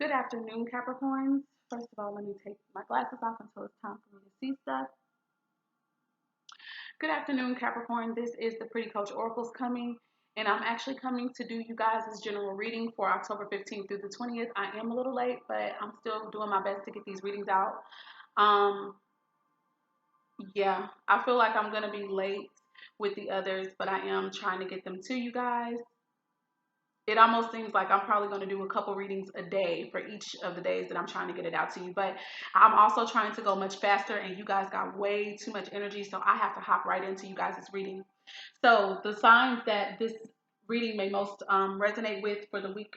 Good afternoon, Capricorns. First of all, let me take my glasses off until it's time for me to see stuff. Good afternoon, Capricorn. This is the Pretty Coach Oracles coming, and I'm actually coming to do you guys' general reading for October 15th through the 20th. I am a little late, but I'm still doing my best to get these readings out. Um, yeah, I feel like I'm going to be late with the others, but I am trying to get them to you guys. It almost seems like I'm probably going to do a couple readings a day for each of the days that I'm trying to get it out to you. But I'm also trying to go much faster, and you guys got way too much energy, so I have to hop right into you guys' reading. So the signs that this reading may most resonate with for the week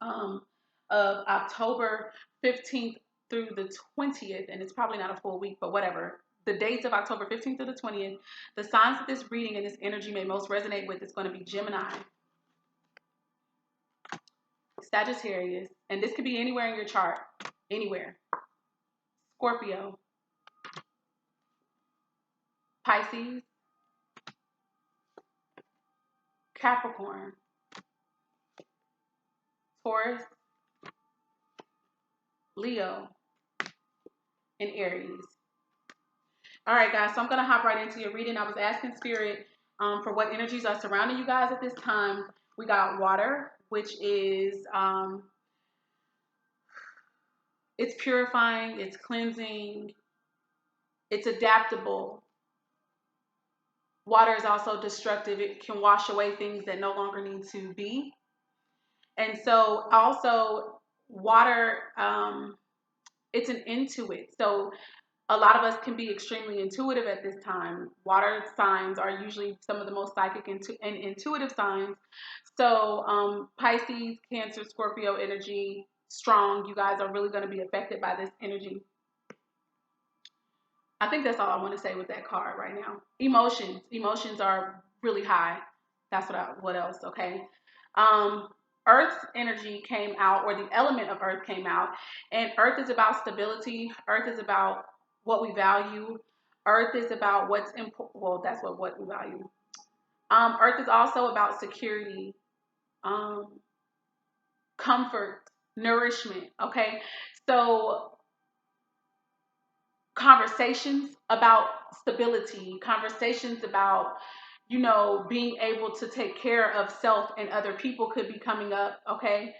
um, of October 15th through the 20th, and it's probably not a full week, but whatever. The dates of October 15th through the 20th, the signs that this reading and this energy may most resonate with is going to be Gemini, Sagittarius, and this could be anywhere in your chart, anywhere. Scorpio, Pisces, Capricorn, Taurus, Leo, and Aries. All right, guys, so I'm going to hop right into your reading. I was asking Spirit for what energies are surrounding you guys at this time. We got water, which is it's purifying, it's cleansing, it's adaptable. Water is also destructive. It can wash away things that no longer need to be. And so also water, it's an intuit. So a lot of us can be extremely intuitive at this time. Water signs are usually some of the most psychic and intuitive signs. So Pisces, Cancer, Scorpio energy, strong. You guys are really going to be affected by this energy. I think that's all I want to say with that card right now. Emotions are really high. That's what else, okay? Earth's energy came out, or the element of Earth came out, and Earth is about stability. Earth is about what we value. Earth is about what's important. Well, that's what we value. Earth is also about security, comfort, nourishment, okay? So conversations about stability, conversations about, being able to take care of self and other people could be coming up, okay?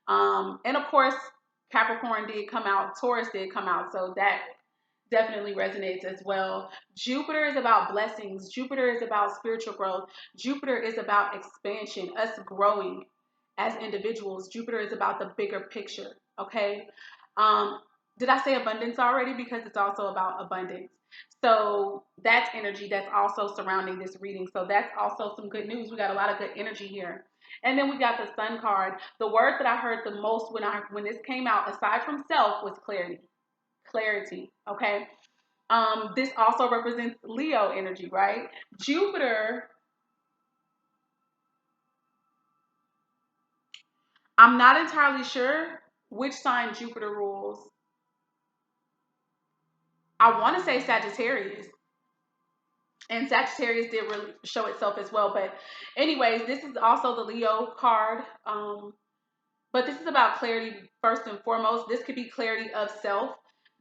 And of course, Capricorn did come out, Taurus did come out, so that definitely resonates as well. Jupiter is about blessings. Jupiter is about spiritual growth. Jupiter is about expansion, us growing as individuals. Jupiter is about the bigger picture, okay? Did I say abundance already? Because it's also about abundance. So that's energy that's also surrounding this reading. So that's also some good news. We got a lot of good energy here. And then we got the Sun card. The word that I heard the most when this came out, aside from self, was clarity. Clarity. Okay. This also represents Leo energy, right? Jupiter. I'm not entirely sure which sign Jupiter rules. I want to say Sagittarius. And Sagittarius did really show itself as well. But anyways, this is also the Leo card. But this is about clarity first and foremost. This could be clarity of self.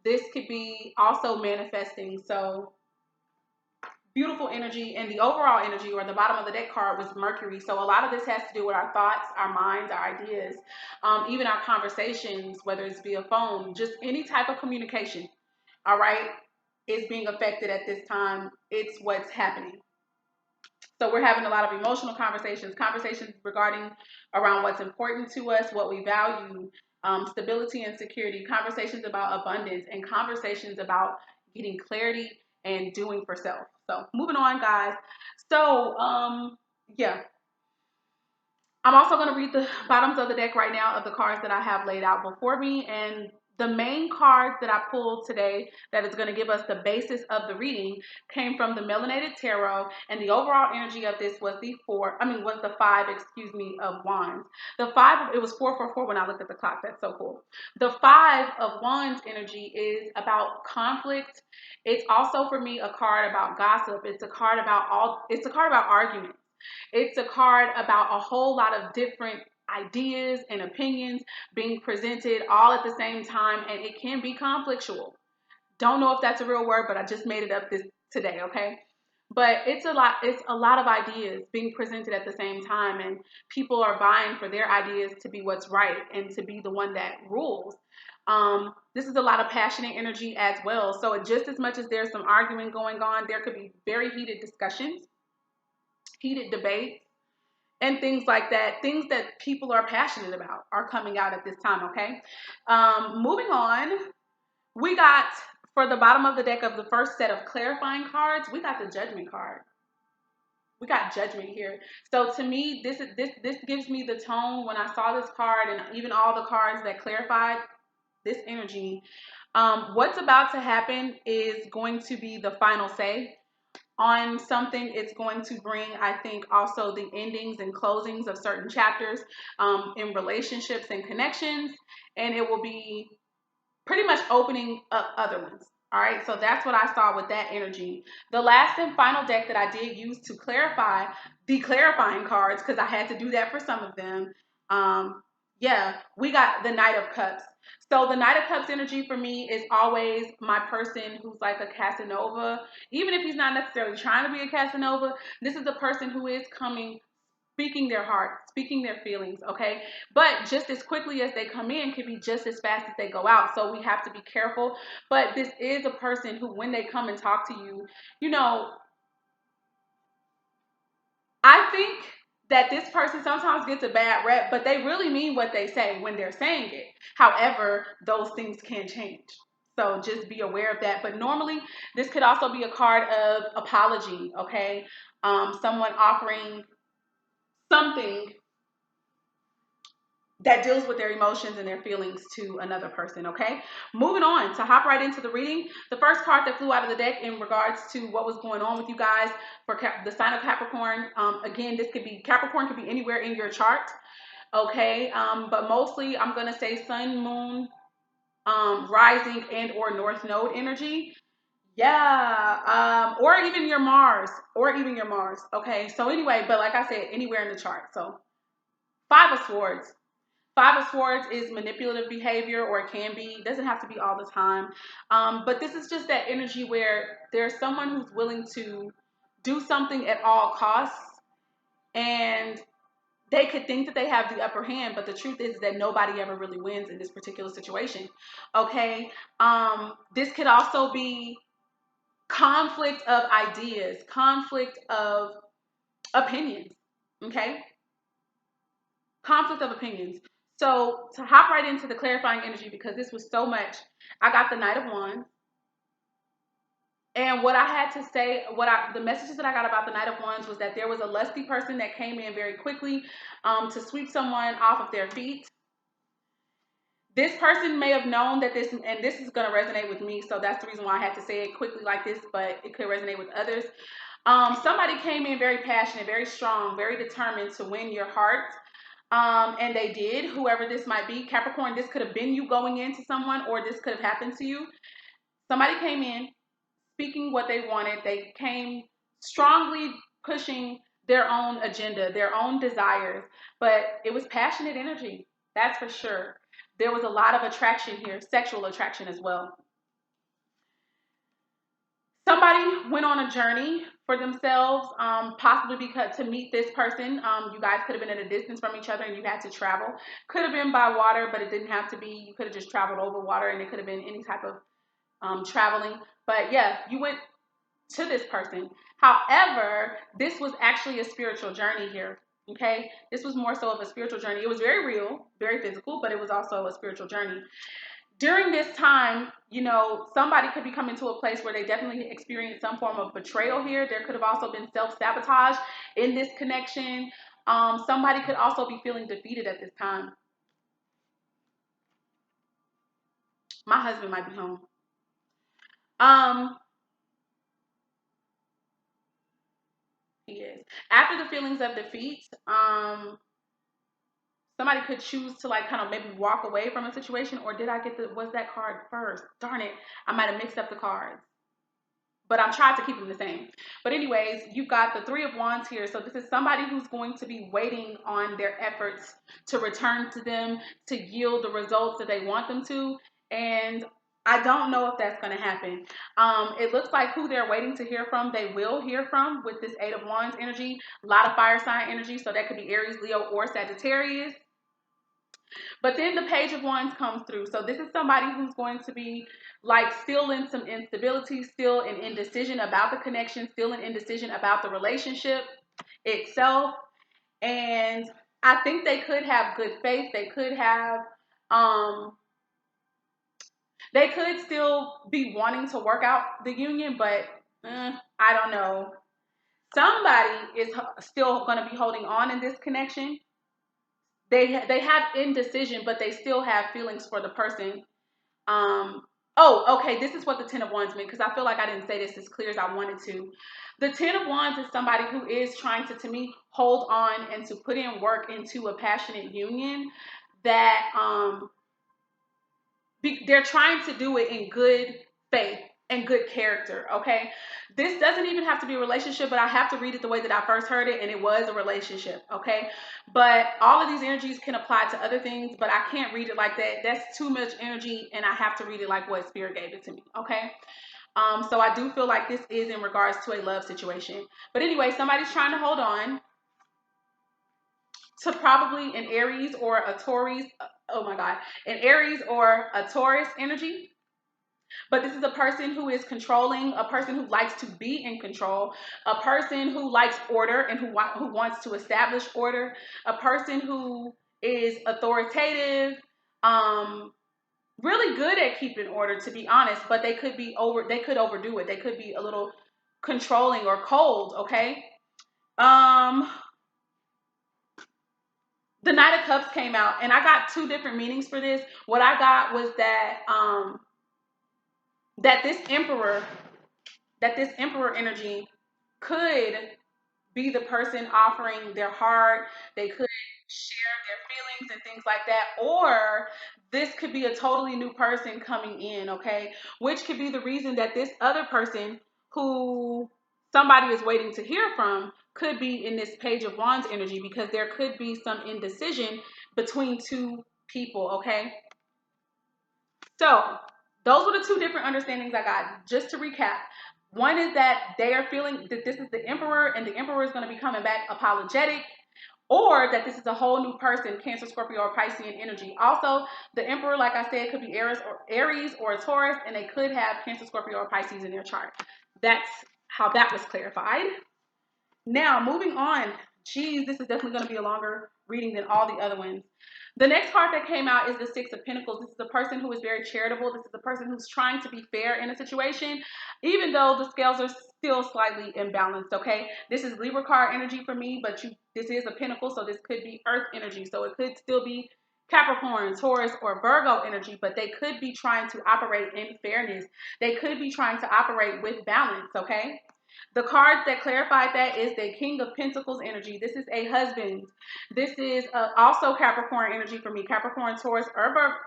This could be also manifesting. So beautiful energy. And the overall energy, or the bottom of the deck card, was Mercury. So a lot of this has to do with our thoughts, our minds, our ideas, even our conversations, whether it's via phone, just any type of communication. All right, is being affected at this time. It's what's happening. So we're having a lot of emotional conversations regarding around what's important to us, what we value, stability and security, conversations about abundance, and conversations about getting clarity and doing for self. So moving on, guys. So yeah, I'm also going to read the bottoms of the deck right now of the cards that I have laid out before me. And the main card that I pulled today that is going to give us the basis of the reading came from the Melanated Tarot. And the overall energy of this was the five, of Wands. The five, it was 444 when I looked at the clock. That's so cool. The Five of Wands energy is about conflict. It's also, for me, a card about gossip. It's a card about arguments. It's a card about a whole lot of different ideas and opinions being presented all at the same time, and it can be conflictual. Don't know if that's a real word, but I just made it up this today, okay? But it's a lot of ideas being presented at the same time, and people are vying for their ideas to be what's right and to be the one that rules. This is a lot of passionate energy as well. So just as much as there's some arguing going on, there could be very heated discussions, heated debates, and things like that. Things that people are passionate about are coming out at this time, okay? Moving on, we got, for the bottom of the deck of the first set of clarifying cards, we got the Judgment card. We got Judgment here. So to me, this gives me the tone when I saw this card, and even all the cards that clarified this energy. What's about to happen is going to be the final say on something. It's going to bring, I think, also the endings and closings of certain chapters in relationships and connections, and it will be pretty much opening up other ones. All right, so that's what I saw with that energy. The last and final deck that I did use to clarify the clarifying cards, because I had to do that for some of them. Yeah, we got the Knight of Cups. So the Knight of Cups energy for me is always my person who's like a Casanova. Even if he's not necessarily trying to be a Casanova, this is a person who is coming, speaking their heart, speaking their feelings, okay? But just as quickly as they come in can be just as fast as they go out. So we have to be careful. But this is a person who, when they come and talk to you, you know, I think that this person sometimes gets a bad rep, but they really mean what they say when they're saying it. However, those things can change. So just be aware of that. But normally, this could also be a card of apology, okay? Someone offering something that deals with their emotions and their feelings to another person, okay? Moving on to hop right into the reading. The first card that flew out of the deck in regards to what was going on with you guys for the sign of Capricorn. Again, this could be, Capricorn could be anywhere in your chart, okay? But mostly I'm going to say sun, moon, rising, and or north node energy. Yeah, or even your Mars, okay? So anyway, but like I said, anywhere in the chart. So Five of Swords. Five of Swords is manipulative behavior, or it can be. It doesn't have to be all the time. But this is just that energy where there's someone who's willing to do something at all costs, and they could think that they have the upper hand, but the truth is that nobody ever really wins in this particular situation. Okay. This could also be conflict of ideas, conflict of opinions. Okay. Conflict of opinions. So to hop right into the clarifying energy, because this was so much, I got the Knight of Wands. And what I had to say, the messages that I got about the Knight of Wands was that there was a lusty person that came in very quickly to sweep someone off of their feet. This person may have known that this, and this is going to resonate with me, so that's the reason why I had to say it quickly like this, but it could resonate with others. Somebody came in very passionate, very strong, very determined to win your heart. And they did, whoever this might be. Capricorn, this could have been you going into someone, or this could have happened to you. Somebody came in speaking what they wanted. They came strongly pushing their own agenda, their own desires, but it was passionate energy. That's for sure. There was a lot of attraction here, sexual attraction as well. Somebody went on a journey for themselves, possibly because to meet this person. You guys could have been at a distance from each other and you had to travel. Could have been by water, but it didn't have to be. You could have just traveled over water, and it could have been any type of traveling. But yeah, you went to this person. However, this was actually a spiritual journey here. Okay, this was more so of a spiritual journey. It was very real, very physical, but it was also a spiritual journey. During this time, you know, somebody could be coming to a place where they definitely experienced some form of betrayal here. There could have also been self-sabotage in this connection. Somebody could also be feeling defeated at this time. My husband might be home. He is. After the feelings of defeat, somebody could choose to like kind of maybe walk away from a situation. Or did I get was that card first? Darn it, I might have mixed up the cards. but I'm trying to keep them the same. But anyways, you've got the Three of Wands here. So this is somebody who's going to be waiting on their efforts to return to them, to yield the results that they want them to. And I don't know if that's going to happen. It looks like who they're waiting to hear from, they will hear from with this Eight of Wands energy. A lot of fire sign energy. So that could be Aries, Leo, or Sagittarius. But then the Page of Wands comes through. So this is somebody who's going to be like still in some instability, still in indecision about the connection, still in indecision about the relationship itself. And I think they could have good faith. They could still be wanting to work out the union, but I don't know. Somebody is still going to be holding on in this connection. They have indecision, but they still have feelings for the person. Oh, okay, this is what the Ten of Wands meant, because I feel like I didn't say this as clear as I wanted to. The Ten of Wands is somebody who is trying to me, hold on and to put in work into a passionate union that they're trying to do it in good faith and good character, okay? This doesn't even have to be a relationship, but I have to read it the way that I first heard it, and it was a relationship, okay? But all of these energies can apply to other things, but I can't read it like that. That's too much energy, and I have to read it like what Spirit gave it to me, okay? So I do feel like this is in regards to a love situation. But anyway, somebody's trying to hold on to probably an Aries or a Taurus, oh my God, an Aries or a Taurus energy. But this is a person who is controlling, a person who likes to be in control, a person who likes order and who wants to establish order, a person who is authoritative, really good at keeping order, to be honest, but they could overdo it. They could be a little controlling or cold, okay? The Knight of Cups came out, and I got two different meanings for this. What I got was that that this emperor energy could be the person offering their heart. They could share their feelings and things like that. Or this could be a totally new person coming in, okay? Which could be the reason that this other person who somebody is waiting to hear from could be in this Page of Wands energy, because there could be some indecision between two people, okay? So those were the two different understandings I got. Just to recap, one is that they are feeling that this is the Emperor, and the Emperor is going to be coming back apologetic, or that this is a whole new person, Cancer, Scorpio, or Piscean energy. Also, the Emperor, like I said, could be Aries or a Taurus, and they could have Cancer, Scorpio, or Pisces in their chart. That's how that was clarified. Now, moving on. Geez, this is definitely going to be a longer reading than all the other ones. The next card that came out is the Six of Pentacles. This is a person who is very charitable. This is a person who's trying to be fair in a situation, even though the scales are still slightly imbalanced, okay? This is Libra card energy for me, but this is a Pentacle, so this could be Earth energy. So it could still be Capricorn, Taurus, or Virgo energy, but they could be trying to operate in fairness. They could be trying to operate with balance, okay? The card that clarified that is the King of Pentacles energy. This is a husband. This is also Capricorn energy for me. Capricorn, Taurus,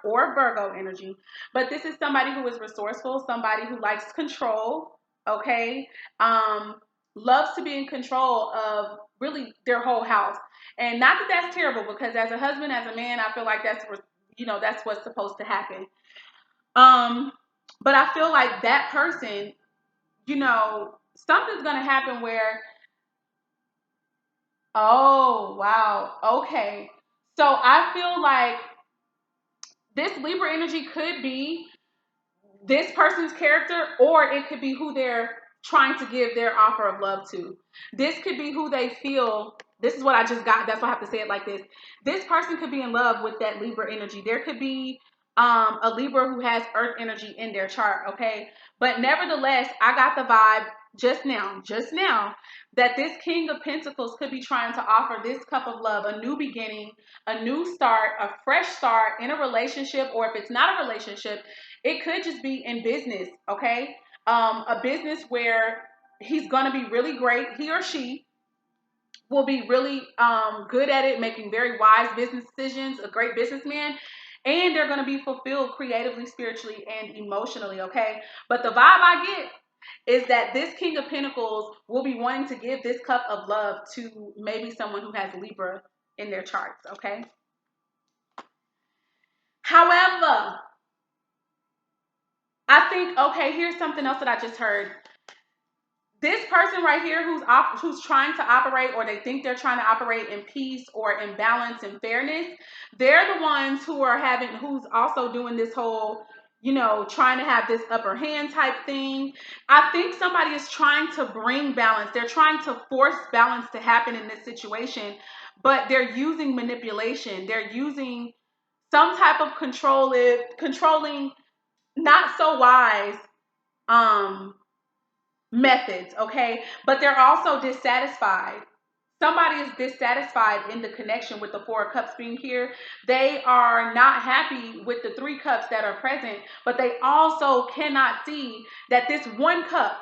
or Virgo energy. But this is somebody who is resourceful, somebody who likes control, okay? Loves to be in control of really their whole house. And not that that's terrible, because as a husband, as a man, I feel like that's what's supposed to happen. But I feel like that person, something's going to happen where, oh, wow, okay. So I feel like this Libra energy could be this person's character, or it could be who they're trying to give their offer of love to. This could be who they feel. This is what I just got. That's why I have to say it like this. This person could be in love with that Libra energy. There could be a Libra who has Earth energy in their chart, okay? But nevertheless, I got the vibe just now, that this King of Pentacles could be trying to offer this cup of love, a new beginning, a new start, a fresh start in a relationship, or if it's not a relationship, it could just be in business, okay? A business where he's going to be really great. He or she will be really good at it, making very wise business decisions, a great businessman, and they're going to be fulfilled creatively, spiritually, and emotionally, okay? But the vibe I get, is that this King of Pentacles will be wanting to give this cup of love to maybe someone who has Libra in their charts, okay? However, I think, okay, here's something else that I just heard. This person right here who's trying to operate, or they think they're trying to operate in peace or in balance and fairness, they're the ones who's also doing this whole, you know, trying to have this upper hand type thing. I think somebody is trying to bring balance. They're trying to force balance to happen in this situation, but they're using manipulation. They're using some type of controlling, not so wise, methods, okay? But they're also dissatisfied. Somebody is dissatisfied in the connection with the Four of Cups being here. They are not happy with the Three Cups that are present, but they also cannot see that this one cup,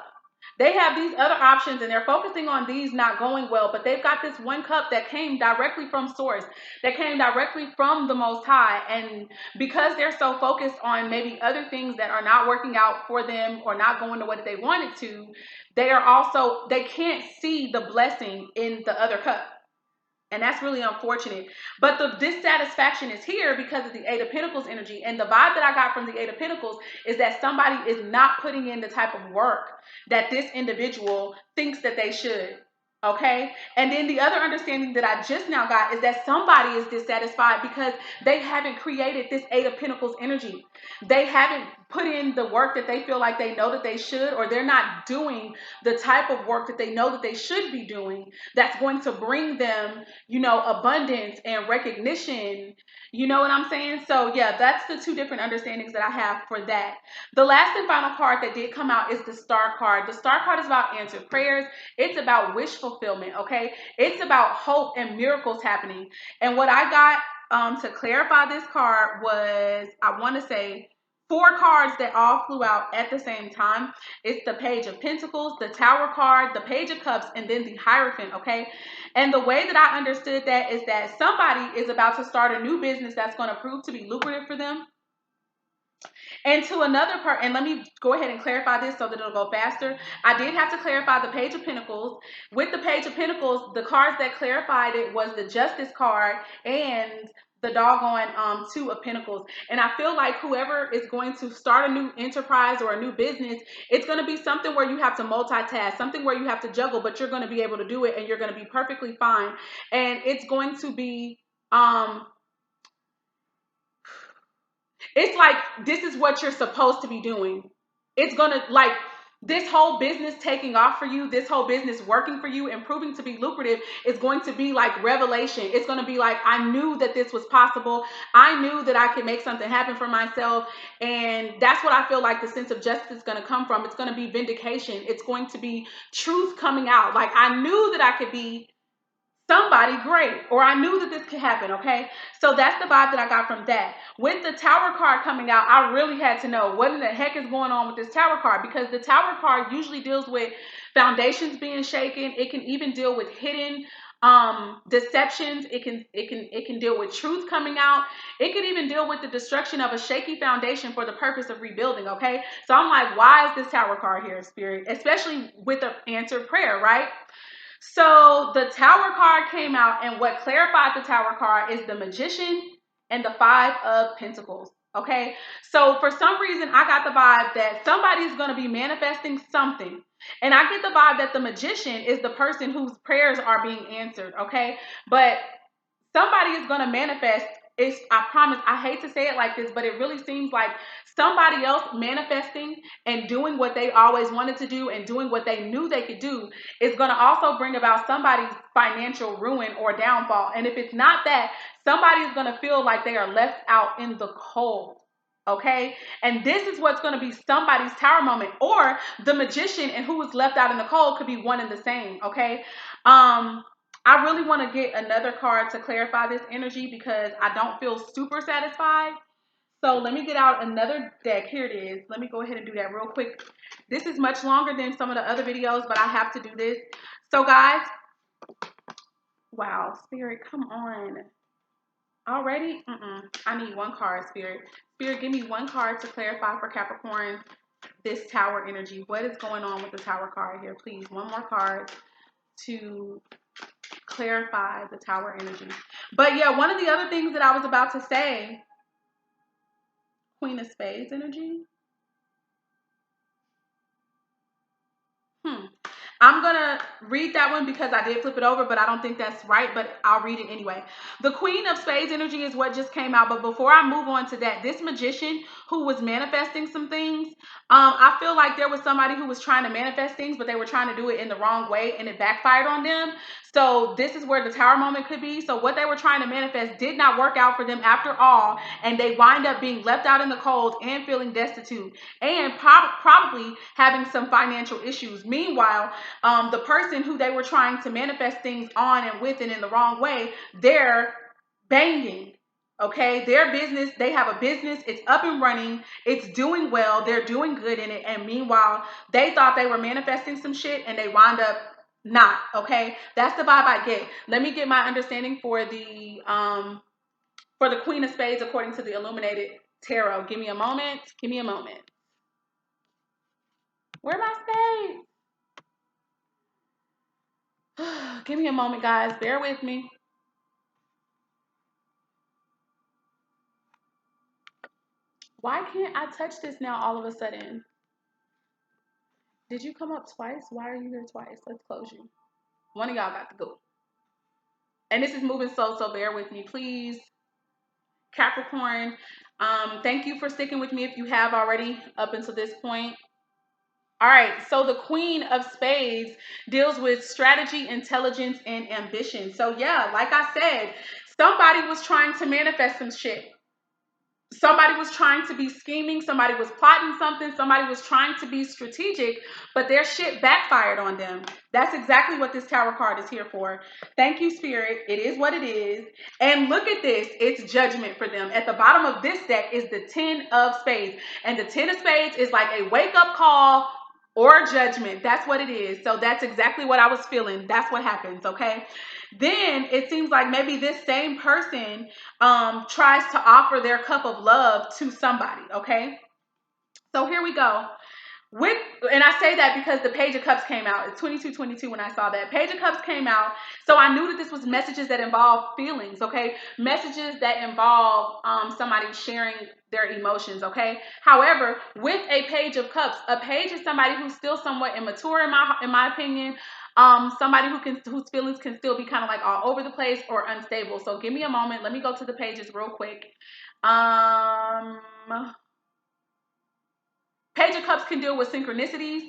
they have these other options and they're focusing on these not going well, but they've got this one cup that came directly from source, that came directly from the Most High. And because they're so focused on maybe other things that are not working out for them or not going the way that they wanted to, they can't see the blessing in the other cup. And that's really unfortunate. But the dissatisfaction is here because of the Eight of Pentacles energy. And the vibe that I got from the Eight of Pentacles is that somebody is not putting in the type of work that this individual thinks that they should. Okay? And then the other understanding that I just now got is that somebody is dissatisfied because they haven't created this Eight of Pentacles energy. They haven't put in the work that they feel like they know that they should, or they're not doing the type of work that they know that they should be doing that's going to bring them, you know, abundance and recognition. You know what I'm saying? So yeah, that's the two different understandings that I have for that. The last and final card that did come out is the Star card. The Star card is about answered prayers. It's about wish fulfillment, okay? It's about hope and miracles happening. And what I got to clarify this card was, I want to say, 4 cards that all flew out at the same time. It's the Page of Pentacles, the Tower card, the Page of Cups, and then the Hierophant, okay? And the way that I understood that is that somebody is about to start a new business that's going to prove to be lucrative for them. And to another part, and let me go ahead and clarify this so that it'll go faster. I did have to clarify the Page of Pentacles. With the Page of Pentacles, the cards that clarified it was the Justice card and the doggone Two of Pentacles. And I feel like whoever is going to start a new enterprise or a new business, it's going to be something where you have to multitask, something where you have to juggle, but you're going to be able to do it and you're going to be perfectly fine. And it's going to be it's like, this is what you're supposed to be doing. It's gonna, like, this whole business taking off for you, this whole business working for you and proving to be lucrative is going to be like revelation. It's going to be like, I knew that this was possible. I knew that I could make something happen for myself. And that's what I feel like the sense of justice is going to come from. It's going to be vindication. It's going to be truth coming out. Like, I knew that I could be somebody great, or I knew that this could happen, okay? So that's the vibe that I got from that. With the Tower card coming out, I really had to know what in the heck is going on with this Tower card, because the Tower card usually deals with foundations being shaken. It can even deal with hidden deceptions. It can deal with truth coming out. It could even deal with the destruction of a shaky foundation for the purpose of rebuilding, okay? So I'm like, why is this Tower card here, Spirit? Especially with the answered prayer, right? So the Tower card came out, and what clarified the Tower card is the Magician and the Five of Pentacles. Okay, so for some reason, I got the vibe that somebody's going to be manifesting something. And I get the vibe that the Magician is the person whose prayers are being answered. Okay, but somebody is going to manifest. I promise, I hate to say it like this, but it really seems like somebody else manifesting and doing what they always wanted to do and doing what they knew they could do is going to also bring about somebody's financial ruin or downfall. And if it's not that, somebody is going to feel like they are left out in the cold. Okay, and this is what's going to be somebody's tower moment, or the Magician and who was left out in the cold could be one and the same. Okay, I really want to get another card to clarify this energy because I don't feel super satisfied. So let me get out another deck. Here it is. Let me go ahead and do that real quick. This is much longer than some of the other videos, but I have to do this. So guys, wow, Spirit, come on. Already? I need one card, Spirit. Spirit, give me one card to clarify for Capricorn this Tower energy. What is going on with the Tower card here? Please, one more card to clarify the Tower energy. But yeah, one of the other things that I was about to say, Queen of Spades energy. I'm going to read that one because I did flip it over, but I don't think that's right, but I'll read it anyway. The Queen of Spades energy is what just came out, but before I move on to that, this magician who was manifesting some things, I feel like there was somebody who was trying to manifest things, but they were trying to do it in the wrong way, and it backfired on them. So this is where the Tower moment could be. So what they were trying to manifest did not work out for them after all, and they wind up being left out in the cold and feeling destitute and probably having some financial issues. Meanwhile, the person who they were trying to manifest things on and with and in the wrong way, they're banging. Okay, their business, they have a business, it's up and running, it's doing well, they're doing good in it. And meanwhile, they thought they were manifesting some shit and they wound up not. Okay, that's the vibe I get. Let me get my understanding for the Queen of Spades according to the Illuminated Tarot. Give me a moment. Give me a moment. Where are my spades? Give me a moment, guys. Bear with me. Why can't I touch this now all of a sudden? Did you come up twice? Why are you here twice? Let's close you. One of y'all got to go. And this is moving slow, so bear with me, please. Capricorn, thank you for sticking with me if you have already up until this point. All right, so the Queen of Spades deals with strategy, intelligence, and ambition. So yeah, like I said, somebody was trying to manifest some shit. Somebody was trying to be scheming. Somebody was plotting something. Somebody was trying to be strategic, but their shit backfired on them. That's exactly what this Tower card is here for. Thank you, Spirit. It is what it is. And look at this. It's judgment for them. At the bottom of this deck is the 10 of Spades. And the 10 of Spades is like a wake-up call or judgment. That's what it is. So that's exactly what I was feeling. That's what happens, okay? Then it seems like maybe this same person tries to offer their cup of love to somebody, okay? So here we go. And I say that because the Page of Cups came out. It's 2222 when I saw that. Page of Cups came out. So I knew that this was messages that involve feelings, okay? Messages that involve somebody sharing their emotions, okay? However, with a Page of Cups, a page is somebody who's still somewhat immature in my opinion. Somebody whose feelings can still be kind of like all over the place or unstable. So give me a moment. Let me go to the pages real quick. Page of Cups can deal with synchronicities,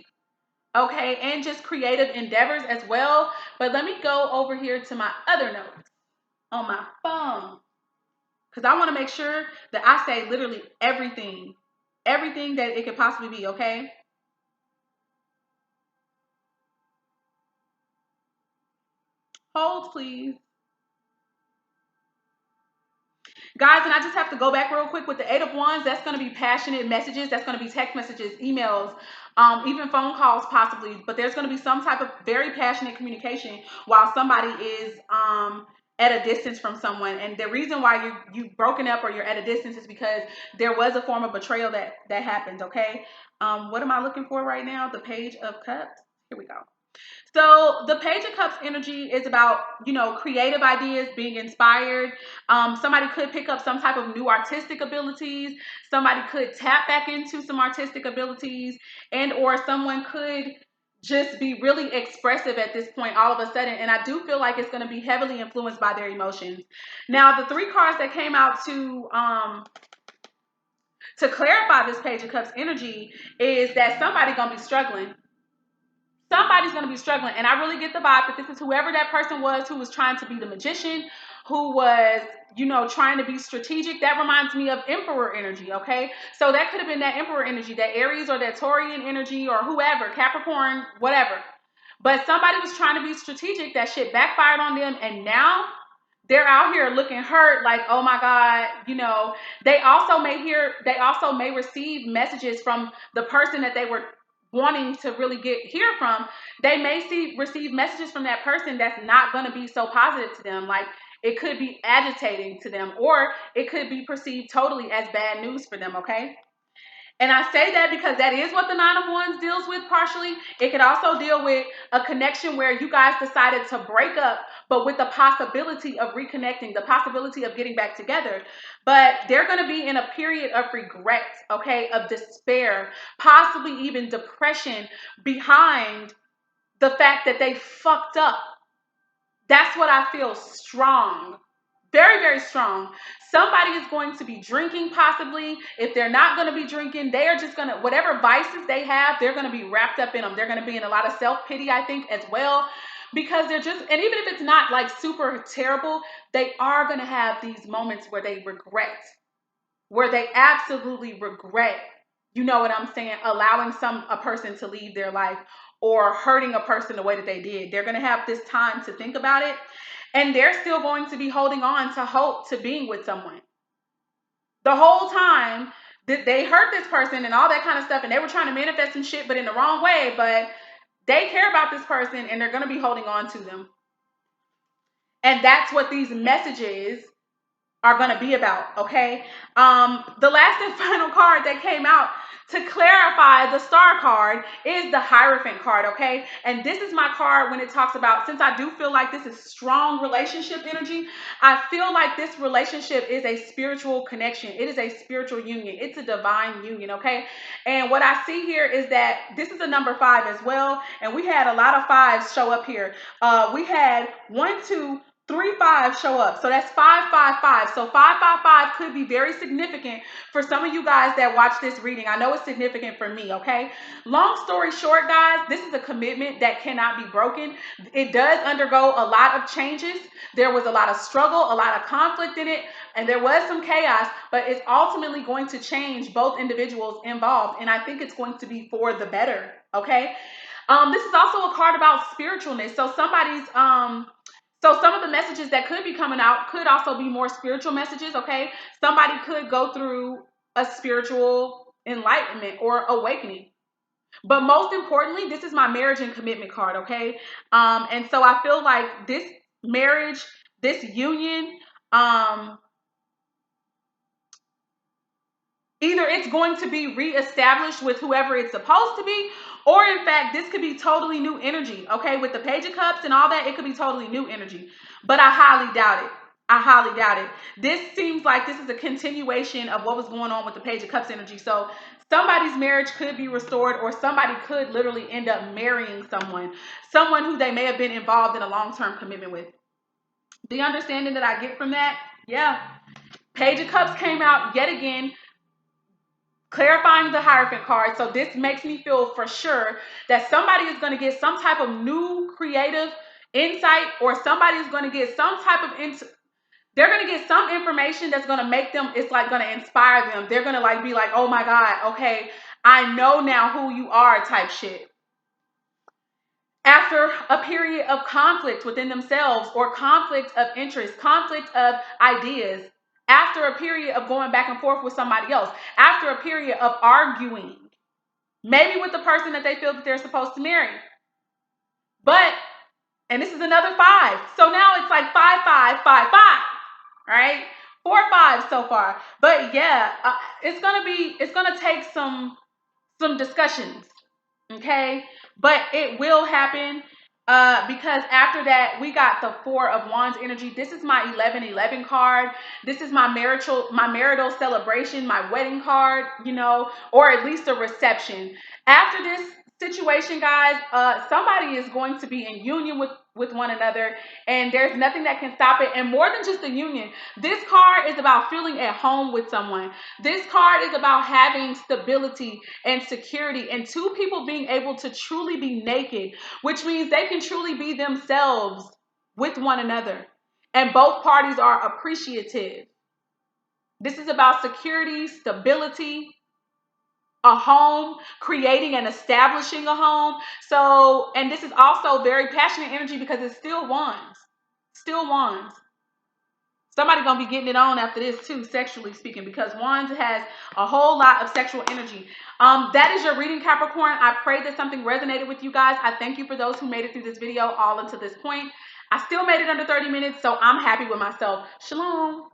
okay, and just creative endeavors as well. But let me go over here to my other notes on my phone because I want to make sure that I say literally everything that it could possibly be, okay? Hold, please. Guys, and I just have to go back real quick with the 8 of Wands. That's going to be passionate messages. That's going to be text messages, emails, even phone calls possibly. But there's going to be some type of very passionate communication while somebody is at a distance from someone. And the reason why you've broken up or you're at a distance is because there was a form of betrayal that happened, okay? What am I looking for right now? The Page of Cups. Here we go. So the Page of Cups energy is about, creative ideas, being inspired. Somebody could pick up some type of new artistic abilities. Somebody could tap back into some artistic abilities, and or someone could just be really expressive at this point all of a sudden. And I do feel like it's going to be heavily influenced by their emotions. Now, the 3 cards that came out to clarify this Page of Cups energy is that somebody's going to be struggling. Somebody's going to be struggling. And I really get the vibe that this is whoever that person was who was trying to be the magician, who was, trying to be strategic. That reminds me of Emperor energy, okay? So that could have been that Emperor energy, that Aries or that Taurian energy or whoever, Capricorn, whatever. But somebody was trying to be strategic. That shit backfired on them. And now they're out here looking hurt like, oh my God, they also may receive messages from the person that they were wanting to really hear from. They may receive messages from that person that's not going to be so positive to them. Like it could be agitating to them, or it could be perceived totally as bad news for them, okay? And I say that because that is what the Nine of Wands deals with partially. It could also deal with a connection where you guys decided to break up, but with the possibility of reconnecting, the possibility of getting back together. But they're going to be in a period of regret, okay, of despair, possibly even depression behind the fact that they fucked up. That's what I feel strong. Very, very strong. Somebody is going to be drinking possibly. If they're not going to be drinking, they are just going to, whatever vices they have, they're going to be wrapped up in them. They're going to be in a lot of self-pity, I think, as well. Because they're just, and even if it's not like super terrible, they are going to have these moments where they regret, where they absolutely regret, you know what I'm saying, allowing a person to leave their life or hurting a person the way that they did. They're going to have this time to think about it. And they're still going to be holding on to hope to being with someone. The whole time that they hurt this person and all that kind of stuff, and they were trying to manifest some shit, but in the wrong way, but they care about this person and they're going to be holding on to them. And that's what these messages are going to be about, okay? The last and final card that came out to clarify the star card is the Hierophant card, okay? And this is my card when it talks about, since I do feel like this is strong relationship energy, I feel like this relationship is a spiritual connection. It is a spiritual union. It's a divine union, okay? And what I see here is that this is a number 5 as well, and we had a lot of 5s show up here. We had 1, 2, 3 5 show up. So that's 555. So 555 could be very significant for some of you guys that watch this reading. I know it's significant for me, okay? Long story short, guys, this is a commitment that cannot be broken. It does undergo a lot of changes. There was a lot of struggle, a lot of conflict in it, and there was some chaos, but it's ultimately going to change both individuals involved, and I think it's going to be for the better, okay? This is also a card about spiritualness. So so some of the messages that could be coming out could also be more spiritual messages, okay? Somebody could go through a spiritual enlightenment or awakening. But most importantly, this is my marriage and commitment card, okay? And so I feel like this marriage, this union, either it's going to be reestablished with whoever it's supposed to be, or in fact, this could be totally new energy, okay? With the Page of Cups and all that, it could be totally new energy. But I highly doubt it. I highly doubt it. This seems like this is a continuation of what was going on with the Page of Cups energy. So somebody's marriage could be restored, or somebody could literally end up marrying someone who they may have been involved in a long-term commitment with. The understanding that I get from that, yeah. Page of Cups came out yet again, clarifying the Hierophant card. So this makes me feel for sure that somebody is going to get some type of new creative insight, or somebody is going to get some type of they're going to get some information that's going to make them, it's like going to inspire them. They're going to like be like, oh my God, okay, I know now who you are type shit. After a period of conflict within themselves, or conflict of interest, conflict of ideas, after a period of going back and forth with somebody else, after a period of arguing, maybe with the person that they feel that they're supposed to marry. But, and this is another 5. So now it's like 5, 5, 5, 5, right? 4, 5 so far. But yeah, it's gonna take some discussions, okay? But it will happen. Because after that, we got the 4 of Wands energy. This is my 1111 card. This is my marital celebration, my wedding card, you know, or at least a reception. After this situation, guys, somebody is going to be in union with one another, and there's nothing that can stop it. And more than just a union, this card is about feeling at home with someone. This card is about having stability and security, and 2 people being able to truly be naked, which means they can truly be themselves with one another, and both parties are appreciative. This is about security, stability, a home, creating and establishing a home. So, and this is also very passionate energy because it's still Wands. Still Wands. Somebody gonna be getting it on after this too, sexually speaking, because Wands has a whole lot of sexual energy. That is your reading, Capricorn. I pray that something resonated with you guys. I thank you for those who made it through this video all until this point. I still made it under 30 minutes, so I'm happy with myself. Shalom.